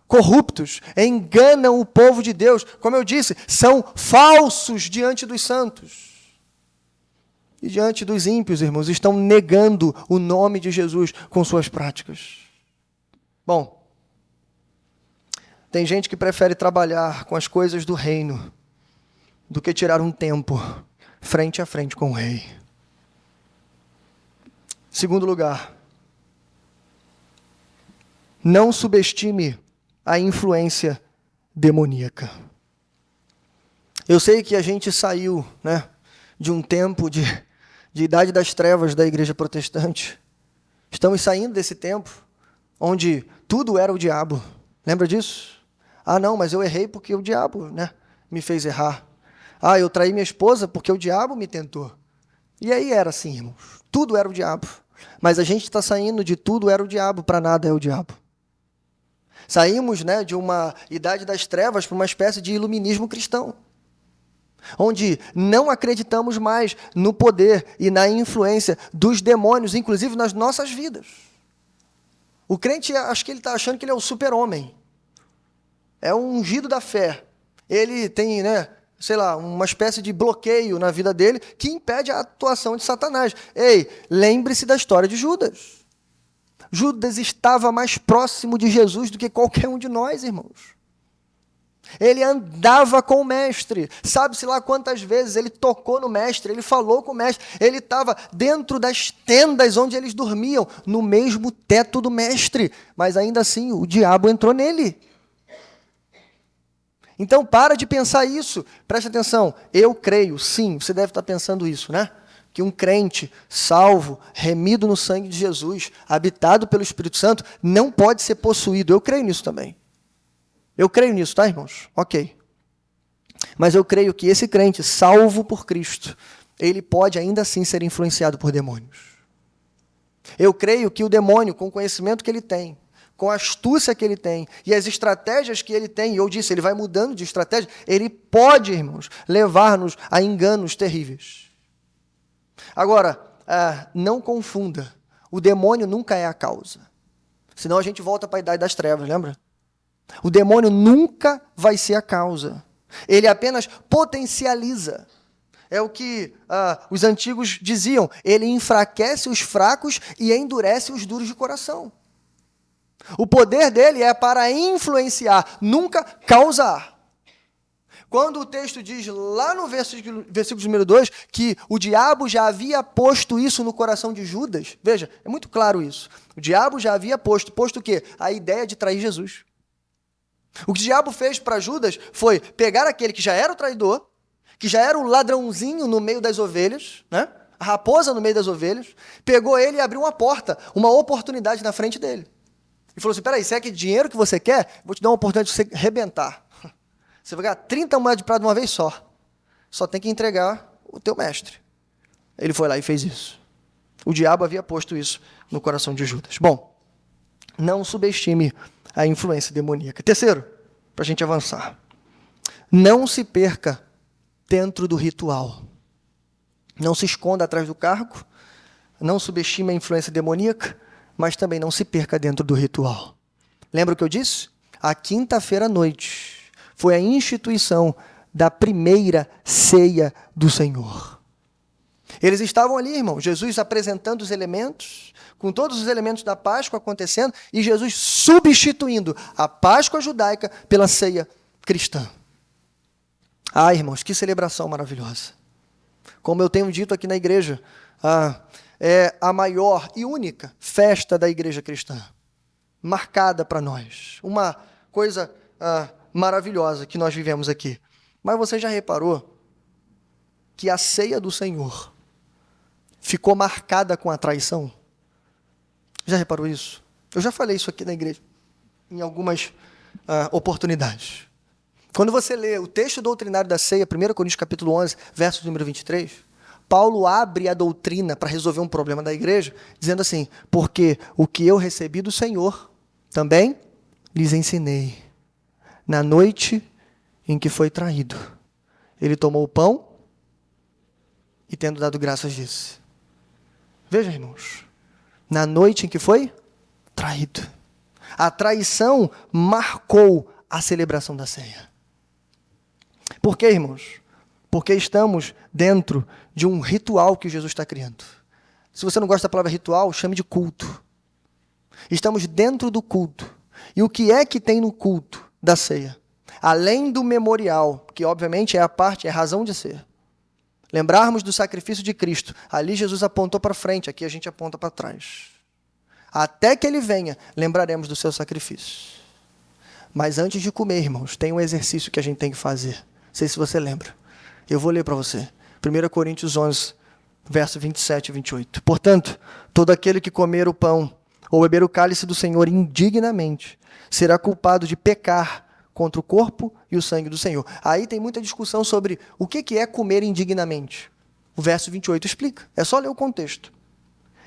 corruptos, enganam o povo de Deus. Como eu disse, são falsos diante dos santos. e diante dos ímpios, irmãos, estão negando o nome de Jesus com suas práticas. Bom, tem gente que prefere trabalhar com as coisas do reino do que tirar um tempo frente a frente com o rei. Segundo lugar, não subestime a influência demoníaca. Eu sei que a gente saiu, de um tempo de idade das trevas da igreja protestante. Estamos saindo desse tempo onde tudo era o diabo. Lembra disso? Ah, não, mas eu errei porque o diabo, me fez errar. Ah, eu traí minha esposa porque o diabo me tentou. E aí era assim, irmãos. Tudo era o diabo. Mas a gente está saindo de tudo era o diabo para nada é o diabo. Saímos, de uma idade das trevas para uma espécie de iluminismo cristão, onde não acreditamos mais no poder e na influência dos demônios, inclusive nas nossas vidas. O crente, acho que ele está achando que ele é o super-homem. É um ungido da fé. Ele tem, uma espécie de bloqueio na vida dele que impede a atuação de Satanás. Ei, lembre-se da história de Judas. Judas estava mais próximo de Jesus do que qualquer um de nós, irmãos. Ele andava com o mestre. Sabe-se lá quantas vezes ele tocou no mestre, ele falou com o mestre. Ele estava dentro das tendas onde eles dormiam, no mesmo teto do mestre. Mas ainda assim, o diabo entrou nele. Então, para de pensar isso. Preste atenção. Eu creio, sim, você deve estar pensando isso, que um crente salvo, remido no sangue de Jesus, habitado pelo Espírito Santo, não pode ser possuído. Eu creio nisso também. Eu creio nisso, tá, irmãos? Ok. Mas eu creio que esse crente, salvo por Cristo, ele pode ainda assim ser influenciado por demônios. Eu creio que o demônio, com o conhecimento que ele tem, com a astúcia que ele tem e as estratégias que ele tem, e eu disse, ele vai mudando de estratégia, ele pode, irmãos, levar-nos a enganos terríveis. Agora, não confunda, o demônio nunca é a causa. Senão a gente volta para a idade das trevas, lembra? O demônio nunca vai ser a causa. Ele apenas potencializa. É o que os antigos diziam, ele enfraquece os fracos e endurece os duros de coração. O poder dele é para influenciar, nunca causar. Quando o texto diz lá no versículo número 2 que o diabo já havia posto isso no coração de Judas, veja, é muito claro isso. O diabo já havia posto o quê? A ideia de trair Jesus. O que o diabo fez para Judas foi pegar aquele que já era o traidor, que já era o ladrãozinho no meio das ovelhas, a raposa no meio das ovelhas, pegou ele e abriu uma porta, uma oportunidade na frente dele. E falou assim, peraí, se é que dinheiro que você quer, vou te dar uma oportunidade de você arrebentar. Você vai ganhar 30 moedas de prata de uma vez só. Só tem que entregar o teu mestre. Ele foi lá e fez isso. O diabo havia posto isso no coração de Judas. Bom, não subestime a influência demoníaca. Terceiro, para a gente avançar. Não se perca dentro do ritual. Não se esconda atrás do cargo. Não subestime a influência demoníaca, mas também não se perca dentro do ritual. Lembra o que eu disse? A quinta-feira à noite foi a instituição da primeira ceia do Senhor. Eles estavam ali, irmão, Jesus apresentando os elementos, com todos os elementos da Páscoa acontecendo, e Jesus substituindo a Páscoa judaica pela ceia cristã. Ah, irmãos, que celebração maravilhosa. Como eu tenho dito aqui na igreja, é a maior e única festa da igreja cristã, marcada para nós. Uma coisa maravilhosa que nós vivemos aqui. Mas você já reparou que a ceia do Senhor ficou marcada com a traição? Já reparou isso? Eu já falei isso aqui na igreja, em algumas oportunidades. Quando você lê o texto doutrinário da ceia, 1 Coríntios capítulo 11, verso número 23, Paulo abre a doutrina para resolver um problema da igreja, dizendo assim, porque o que eu recebi do Senhor, também lhes ensinei. Na noite em que foi traído, ele tomou o pão e, tendo dado graças, disse. Veja, irmãos, na noite em que foi traído. A traição marcou a celebração da ceia. Por quê, irmãos? Porque estamos dentro de um ritual que Jesus está criando. Se você não gosta da palavra ritual, chame de culto. Estamos dentro do culto. E o que é que tem no culto da ceia? Além do memorial, que obviamente é a razão de ser. Lembrarmos do sacrifício de Cristo. Ali Jesus apontou para frente, aqui a gente aponta para trás. Até que ele venha, lembraremos do seu sacrifício. Mas antes de comer, irmãos, tem um exercício que a gente tem que fazer. Não sei se você lembra. Eu vou ler para você. 1 Coríntios 11, verso 27 e 28. Portanto, todo aquele que comer o pão ou beber o cálice do Senhor indignamente será culpado de pecar contra o corpo e o sangue do Senhor. Aí tem muita discussão sobre o que é comer indignamente. O verso 28 explica. É só ler o contexto.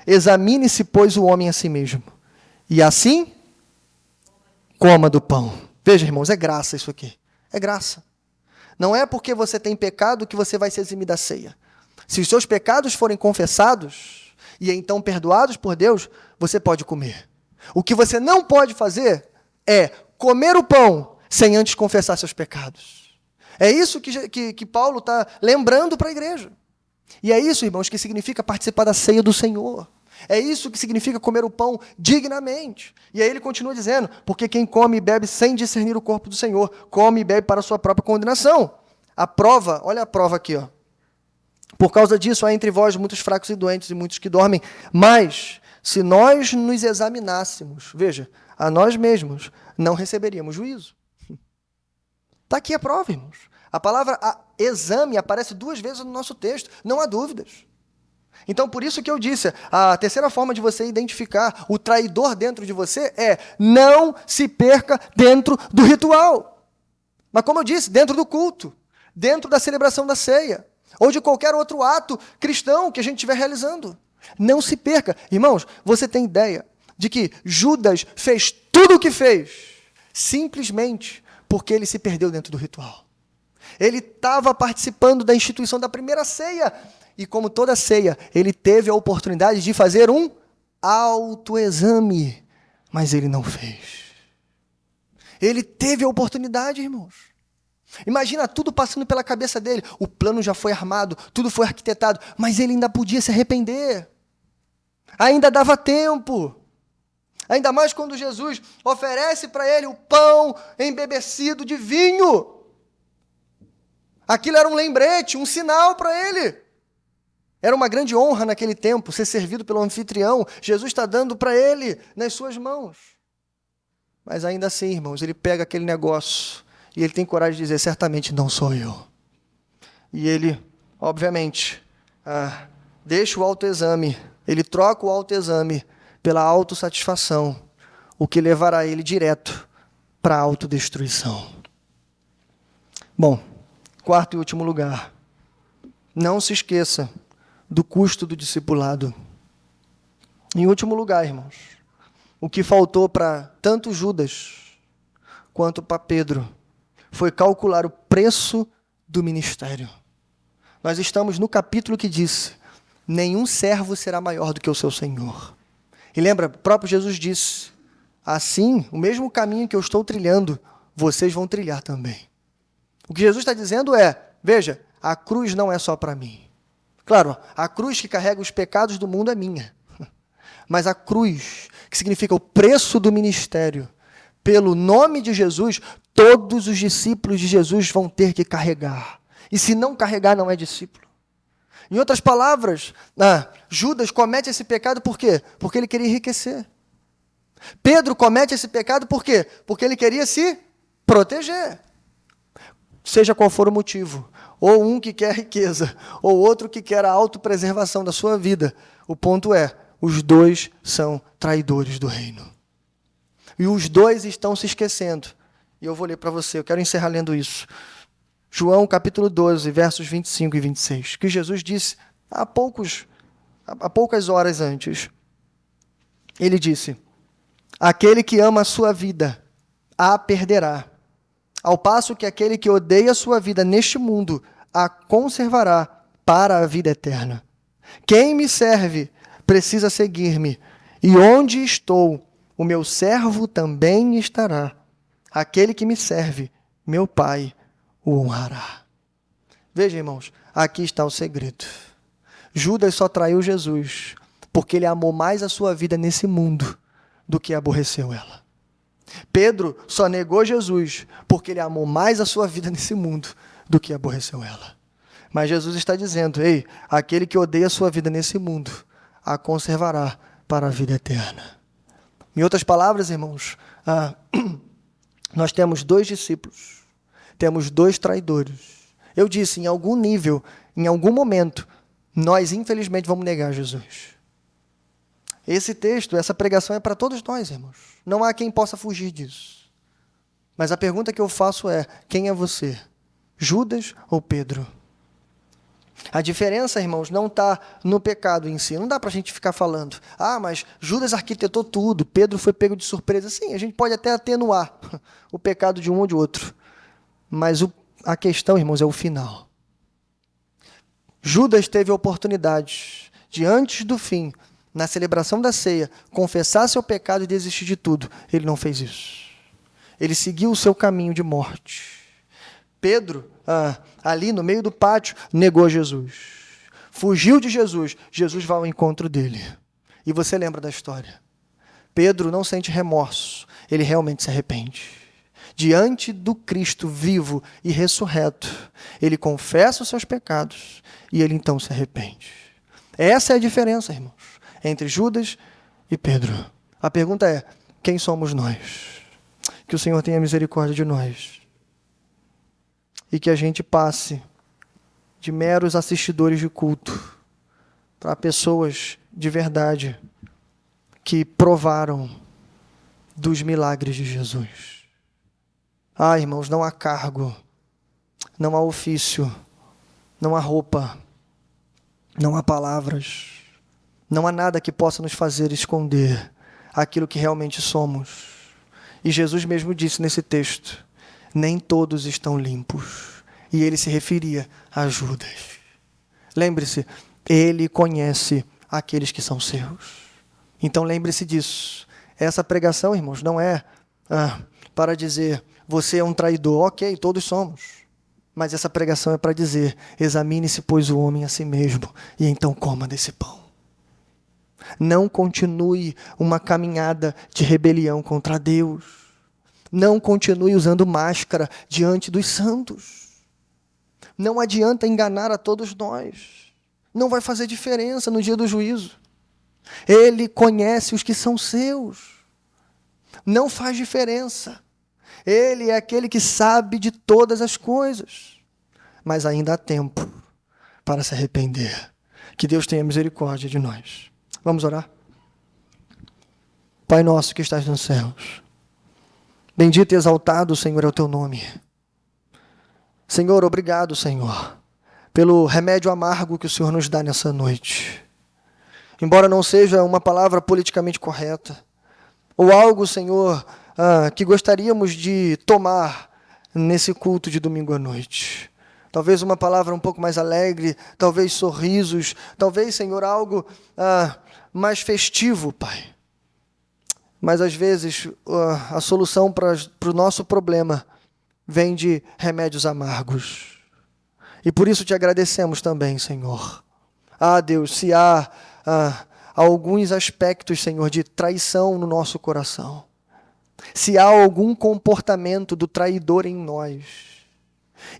Examine-se, pois, o homem a si mesmo. E assim, coma do pão. Veja, irmãos, é graça isso aqui. É graça. Não é porque você tem pecado que você vai se eximir da ceia. Se os seus pecados forem confessados e então perdoados por Deus, você pode comer. O que você não pode fazer é comer o pão sem antes confessar seus pecados. É isso que Paulo está lembrando para a igreja. E é isso, irmãos, que significa participar da ceia do Senhor. É isso que significa comer o pão dignamente. E aí ele continua dizendo, porque quem come e bebe sem discernir o corpo do Senhor, come e bebe para a sua própria condenação. A prova, olha a prova aqui, ó. Por causa disso há entre vós muitos fracos e doentes e muitos que dormem. Mas, se nós nos examinássemos, veja, a nós mesmos, não receberíamos juízo. Está aqui a prova, irmãos. A palavra exame aparece 2 vezes no nosso texto, não há dúvidas. Então, por isso que eu disse, a terceira forma de você identificar o traidor dentro de você é não se perca dentro do ritual. Mas como eu disse, dentro do culto, dentro da celebração da ceia, ou de qualquer outro ato cristão que a gente estiver realizando. Não se perca. Irmãos, você tem ideia de que Judas fez tudo o que fez simplesmente porque ele se perdeu dentro do ritual. Ele estava participando da instituição da primeira ceia. E como toda ceia, ele teve a oportunidade de fazer um autoexame. Mas ele não fez. Ele teve a oportunidade, irmãos. Imagina tudo passando pela cabeça dele. O plano já foi armado, tudo foi arquitetado. Mas ele ainda podia se arrepender. Ainda dava tempo. Ainda mais quando Jesus oferece para ele o pão embebecido de vinho. Aquilo era um lembrete, um sinal para ele. Era uma grande honra naquele tempo ser servido pelo anfitrião. Jesus está dando para ele nas suas mãos. Mas ainda assim, irmãos, ele pega aquele negócio e ele tem coragem de dizer, certamente não sou eu. E ele, obviamente, deixa o autoexame, ele troca o autoexame pela autossatisfação, o que levará ele direto para a autodestruição. Bom, 4º e último lugar. Não se esqueça do custo do discipulado. Em último lugar, irmãos, o que faltou para tanto Judas quanto para Pedro foi calcular o preço do ministério. Nós estamos no capítulo que diz, nenhum servo será maior do que o seu Senhor. E lembra, o próprio Jesus disse, assim, o mesmo caminho que eu estou trilhando, vocês vão trilhar também. O que Jesus está dizendo é, veja, a cruz não é só para mim. Claro, a cruz que carrega os pecados do mundo é minha. Mas a cruz, que significa o preço do ministério, pelo nome de Jesus, todos os discípulos de Jesus vão ter que carregar. E se não carregar, não é discípulo. Em outras palavras, Judas comete esse pecado por quê? Porque ele queria enriquecer. Pedro comete esse pecado por quê? Porque ele queria se proteger. Seja qual for o motivo, ou um que quer riqueza, ou outro que quer a autopreservação da sua vida, o ponto é, os dois são traidores do reino. E os dois estão se esquecendo. E eu vou ler para você, eu quero encerrar lendo isso. João capítulo 12, versos 25 e 26, que Jesus disse há poucas horas antes. Ele disse, aquele que ama a sua vida, a perderá. Ao passo que aquele que odeia a sua vida neste mundo, a conservará para a vida eterna. Quem me serve precisa seguir-me, e onde estou, o meu servo também estará. Aquele que me serve, meu Pai, o honrará. Veja, irmãos, aqui está o segredo. Judas só traiu Jesus porque ele amou mais a sua vida nesse mundo do que aborreceu ela. Pedro só negou Jesus porque ele amou mais a sua vida nesse mundo do que aborreceu ela. Mas Jesus está dizendo, ei, aquele que odeia a sua vida nesse mundo, a conservará para a vida eterna. Em outras palavras, irmãos, nós temos 2 discípulos, temos 2 traidores. Eu disse, em algum nível, em algum momento, nós infelizmente vamos negar Jesus. Esse texto, essa pregação é para todos nós, irmãos. Não há quem possa fugir disso. Mas a pergunta que eu faço é, quem é você? Judas ou Pedro? A diferença, irmãos, não está no pecado em si. Não dá para a gente ficar falando, mas Judas arquitetou tudo, Pedro foi pego de surpresa. Sim, a gente pode até atenuar o pecado de um ou de outro. Mas a questão, irmãos, é o final. Judas teve a oportunidade de, antes do fim, na celebração da ceia, confessar seu pecado e desistir de tudo. Ele não fez isso. Ele seguiu o seu caminho de morte. Pedro, ali no meio do pátio, negou Jesus. Fugiu de Jesus. Jesus vai ao encontro dele. E você lembra da história. Pedro não sente remorso. Ele realmente se arrepende. Diante do Cristo vivo e ressurreto, ele confessa os seus pecados e ele então se arrepende. Essa é a diferença, irmãos, entre Judas e Pedro. A pergunta é, quem somos nós? Que o Senhor tenha misericórdia de nós. E que a gente passe de meros assistidores de culto para pessoas de verdade que provaram dos milagres de Jesus. Irmãos, não há cargo, não há ofício, não há roupa, não há palavras, não há nada que possa nos fazer esconder aquilo que realmente somos. E Jesus mesmo disse nesse texto, nem todos estão limpos. E ele se referia a Judas. Lembre-se, ele conhece aqueles que são seus. Então lembre-se disso. Essa pregação, irmãos, não é para dizer, você é um traidor. Ok, todos somos. Mas essa pregação é para dizer, examine-se, pois, o homem a si mesmo, e então coma desse pão. Não continue uma caminhada de rebelião contra Deus. Não continue usando máscara diante dos santos. Não adianta enganar a todos nós. Não vai fazer diferença no dia do juízo. Ele conhece os que são seus. Não faz diferença. Ele é aquele que sabe de todas as coisas. Mas ainda há tempo para se arrepender. Que Deus tenha misericórdia de nós. Vamos orar? Pai nosso que estás nos céus, bendito e exaltado, Senhor, é o teu nome. Senhor, obrigado, Senhor, pelo remédio amargo que o Senhor nos dá nessa noite. Embora não seja uma palavra politicamente correta, ou algo, Senhor, que gostaríamos de tomar nesse culto de domingo à noite. Talvez uma palavra um pouco mais alegre, talvez sorrisos, talvez, Senhor, algo mais festivo, Pai. Mas às vezes a solução para o nosso problema vem de remédios amargos. E por isso te agradecemos também, Senhor. Deus, se há alguns aspectos, Senhor, de traição no nosso coração, se há algum comportamento do traidor em nós,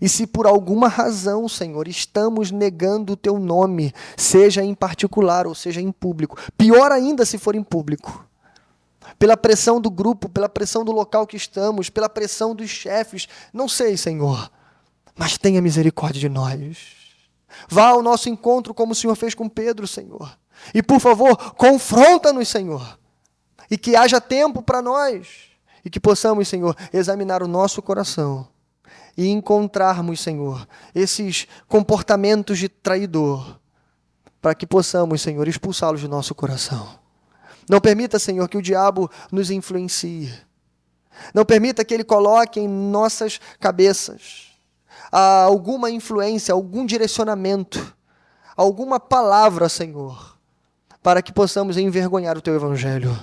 e se por alguma razão, Senhor, estamos negando o teu nome, seja em particular ou seja em público, pior ainda se for em público, pela pressão do grupo, pela pressão do local que estamos, pela pressão dos chefes, não sei, Senhor, mas tenha misericórdia de nós. Vá ao nosso encontro como o Senhor fez com Pedro, Senhor, e por favor, confronta-nos, Senhor, e que haja tempo para nós, e que possamos, Senhor, examinar o nosso coração, e encontrarmos, Senhor, esses comportamentos de traidor, para que possamos, Senhor, expulsá-los do nosso coração. Não permita, Senhor, que o diabo nos influencie. Não permita que ele coloque em nossas cabeças alguma influência, algum direcionamento, alguma palavra, Senhor, para que possamos envergonhar o teu evangelho.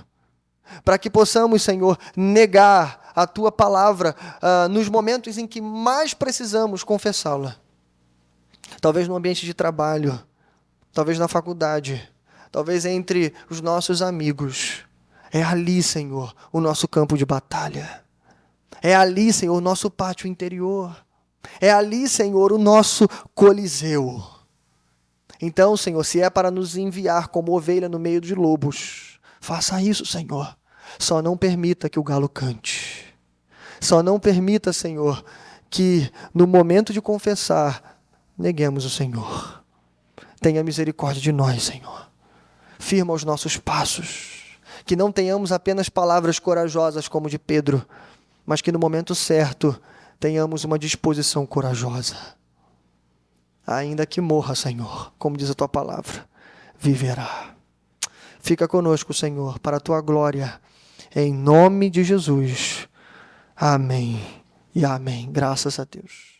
Para que possamos, Senhor, negar a tua palavra nos momentos em que mais precisamos confessá-la. talvez no ambiente de trabalho, talvez na faculdade, talvez entre os nossos amigos. É ali, Senhor, o nosso campo de batalha. É ali, Senhor, o nosso pátio interior. É ali, Senhor, o nosso coliseu. Então, Senhor, se é para nos enviar como ovelha no meio de lobos, faça isso, Senhor. Só não permita que o galo cante. Só não permita, Senhor, que no momento de confessar, neguemos o Senhor. Tenha misericórdia de nós, Senhor. Firma os nossos passos. Que não tenhamos apenas palavras corajosas como de Pedro, mas que no momento certo tenhamos uma disposição corajosa. Ainda que morra, Senhor, como diz a tua palavra, viverá. Fica conosco, Senhor, para a tua glória, em nome de Jesus. Amém e amém. Graças a Deus.